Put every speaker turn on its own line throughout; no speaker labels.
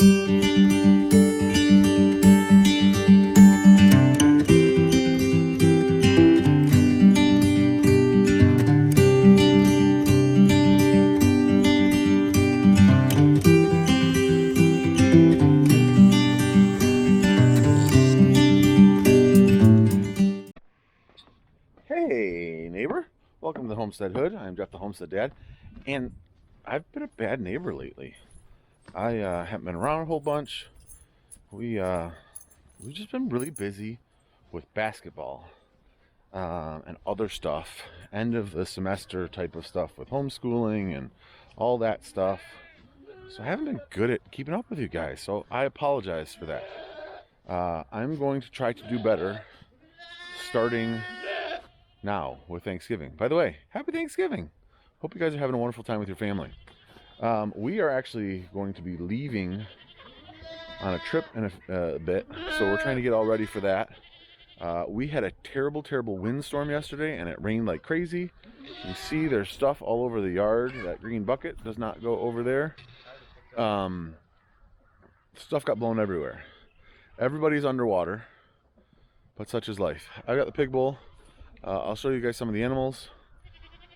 Hey neighbor, welcome to the Homestead Hood. I'm Jeff the Homestead Dad, and I've been a bad neighbor lately. I haven't been around a whole bunch. We've just been really busy with basketball and other stuff, end of the semester type of stuff with homeschooling and all that stuff. So I haven't been good at keeping up with you guys, so I apologize for that. I'm going to try to do better starting now with Thanksgiving. By the way, happy Thanksgiving. Hope you guys are having a wonderful time with your family. We are actually going to be leaving on a trip in a bit, so we're trying to get all ready for that. We had a terrible windstorm yesterday, and it rained like crazy. You see there's stuff all over the yard. That green bucket does not go over there. Stuff got blown everywhere. Everybody's underwater, but such is life. I got the pig bowl. I'll show you guys some of the animals.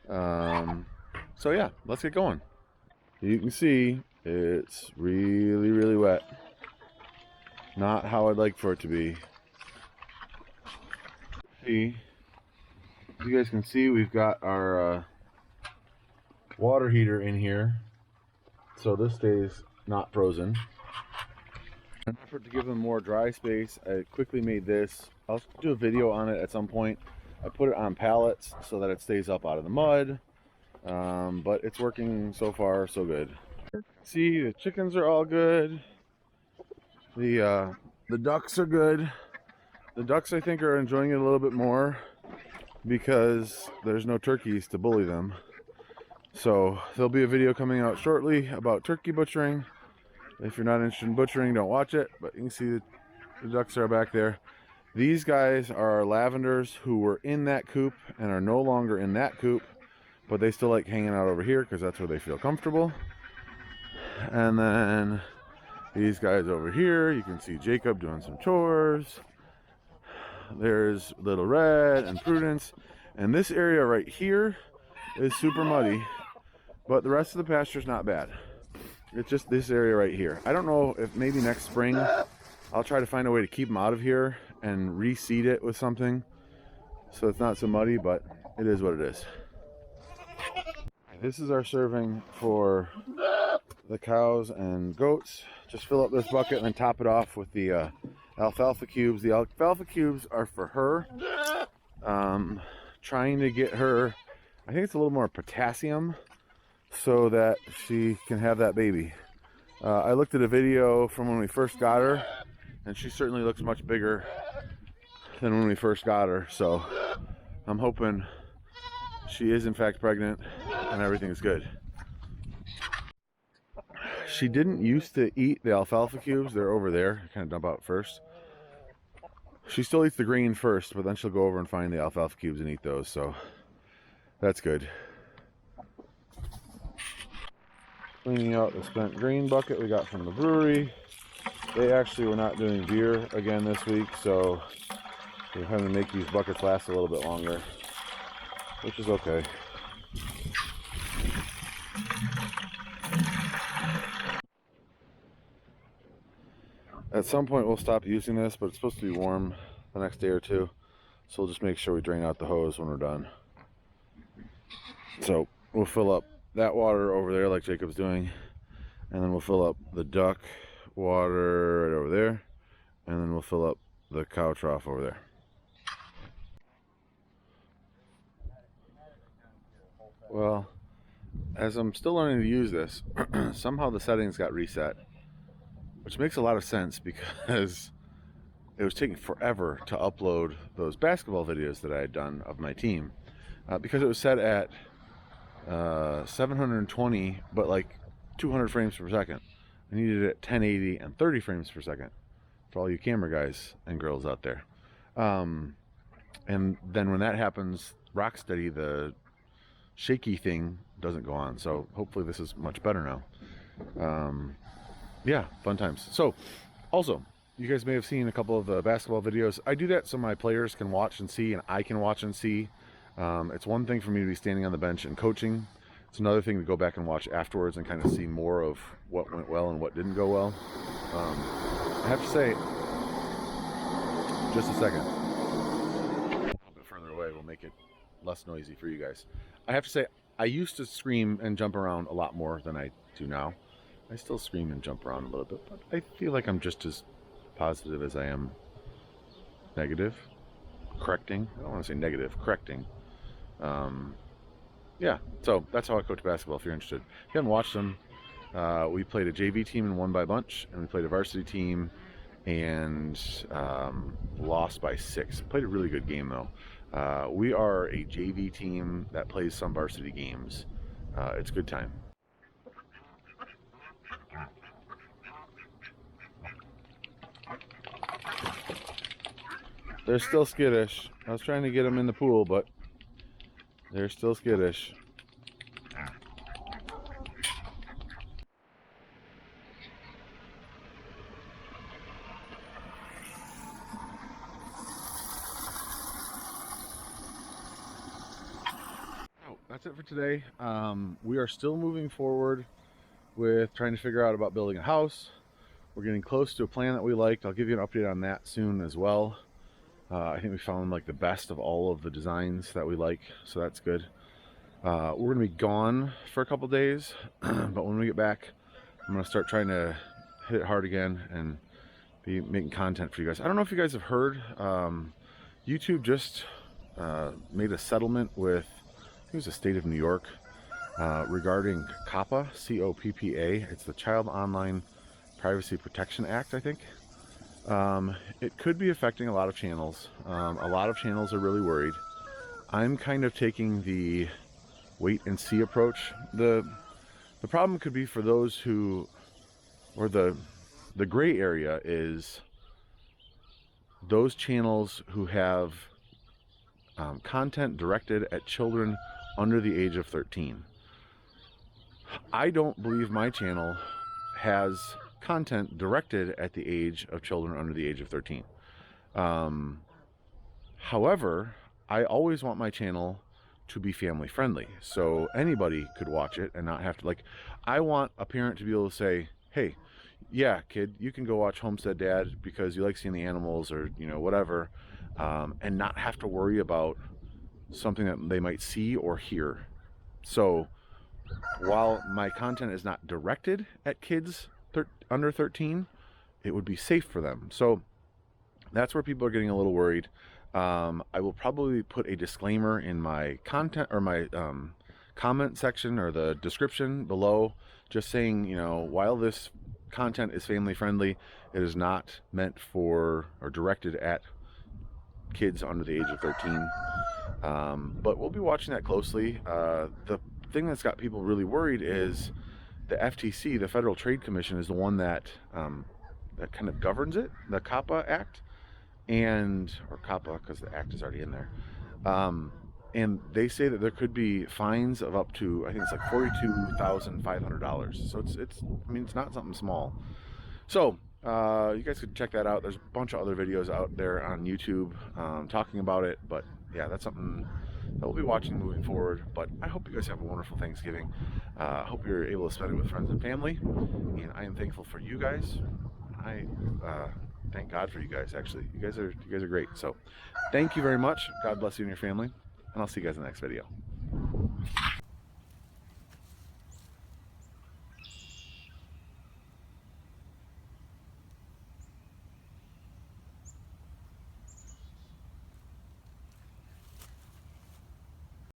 So yeah, let's get going. You can see it's really wet. Not how I'd like for it to be. See, you guys can see we've got our water heater in here, so this stays not frozen. In an effort to give them more dry space, I quickly made this. I'll do a video on it at some point. I put it on pallets so that it stays up out of the mud, but it's working so far so good. See, the chickens are all good. The ducks are good. The ducks, I think, are enjoying it a little bit more because there's no turkeys to bully them. So there'll be a video coming out shortly about turkey butchering. If you're not interested in butchering, don't watch it, but you can see the ducks are back there. These guys are our lavenders who were in that coop and are no longer in that coop, but they still like hanging out over here because that's where they feel comfortable. And then these guys over here, you can see Jacob doing some chores. There's Little Red and Prudence. And this area right here is super muddy, but the rest of the pasture's not bad. It's just this area right here. I don't know if maybe next spring I'll try to find a way to keep them out of here and reseed it with something so it's not so muddy, but it is what it is. This is our serving for the cows and goats. Just fill up this bucket and then top it off with the alfalfa cubes. The alfalfa cubes are for her. Trying to get her, I think it's a little more potassium so that she can have that baby. I looked at a video from when we first got her, and she certainly looks much bigger than when we first got her, so I'm hoping she is in fact pregnant and everything is good. She didn't used to eat the alfalfa cubes. They're over there. Kind of dump out first. She still eats the green first, but then she'll go over and find the alfalfa cubes and eat those, so that's good. Cleaning out the spent grain bucket we got from the brewery. They actually were not doing beer again this week, so we're having to make these buckets last a little bit longer, which is okay. At some point we'll stop using this, but it's supposed to be warm the next day or two, so we'll just make sure we drain out the hose when we're done. So we'll fill up that water over there like Jacob's doing, and then we'll fill up the duck water right over there, and then we'll fill up the cow trough over there. Well, as I'm still learning to use this, somehow the settings got reset, which makes a lot of sense because it was taking forever to upload those basketball videos that I had done of my team, because it was set at 720 but like 200 frames per second. I needed it at 1080 and 30 frames per second for all you camera guys and girls out there. And then when that happens, Rocksteady, the shaky thing, doesn't go on. So hopefully this is much better now. yeah, fun times. So also, you guys may have seen a couple of the basketball videos. I do that so my players can watch and see, and I can watch and see. It's one thing for me to be standing on the bench and coaching. It's another thing to go back and watch afterwards and kind of see more of what went well and what didn't go well. I have to say, just a second, a little bit further away will make it less noisy for you guys. I have to say, I used to scream and jump around a lot more than I do now. I still scream and jump around a little bit, but I feel like I'm just as positive as I am negative. Correcting. I don't want to say negative. Correcting. Yeah, so that's how I coach basketball if you're interested. If you haven't watched them, we played a JV team and won by a bunch, and we played a varsity team and lost by 6. Played a really good game though. We are a JV team that plays some varsity games. It's a good time. They're still skittish. I was trying to get them in the pool, but they're still skittish. Oh, that's it for today. We are still moving forward with trying to figure out about building a house. We're getting close to a plan that we liked. I'll give you an update on that soon as well. I think we found like the best of all of the designs that we like, so that's good. We're gonna be gone for a couple days, but when we get back, I'm gonna start trying to hit it hard again and be making content for you guys. I don't know if you guys have heard, YouTube just made a settlement with, I think it was the state of New York, regarding COPPA, C-O-P-P-A. It's the Child Online Privacy Protection Act, I think. It could be affecting a lot of channels. A lot of channels are really worried. I'm kind of taking the wait and see approach. The problem could be for those who, or the gray area is those channels who have content directed at children under the age of 13. I don't believe my channel has content directed at the age of children under the age of 13. However, I always want my channel to be family friendly, so anybody could watch it and not have to, like, I want a parent to be able to say, hey, yeah, kid, you can go watch Homestead Dad because you like seeing the animals, or, you know, whatever, and not have to worry about something that they might see or hear. So while my content is not directed at kids under 13, it would be safe for them. So that's where people are getting a little worried. I will probably put a disclaimer in my content, or my comment section, or the description below, just saying, you know, while this content is family friendly, it is not meant for or directed at kids under the age of 13. But we'll be watching that closely. The thing that's got people really worried is the FTC, the Federal Trade Commission, is the one that that kind of governs it, the COPPA Act, or COPPA because the act is already in there. And they say that there could be fines of up to, I think it's like $42,500. So it's I mean, it's not something small. So you guys could check that out. There's a bunch of other videos out there on YouTube talking about it. But yeah, that's something that we'll be watching moving forward. But I hope you guys have a wonderful Thanksgiving. I hope you're able to spend it with friends and family. And I am thankful for you guys. I thank God for you guys. Actually, you guys are great. So thank you very much. God bless you and your family, and I'll see you guys in the next video.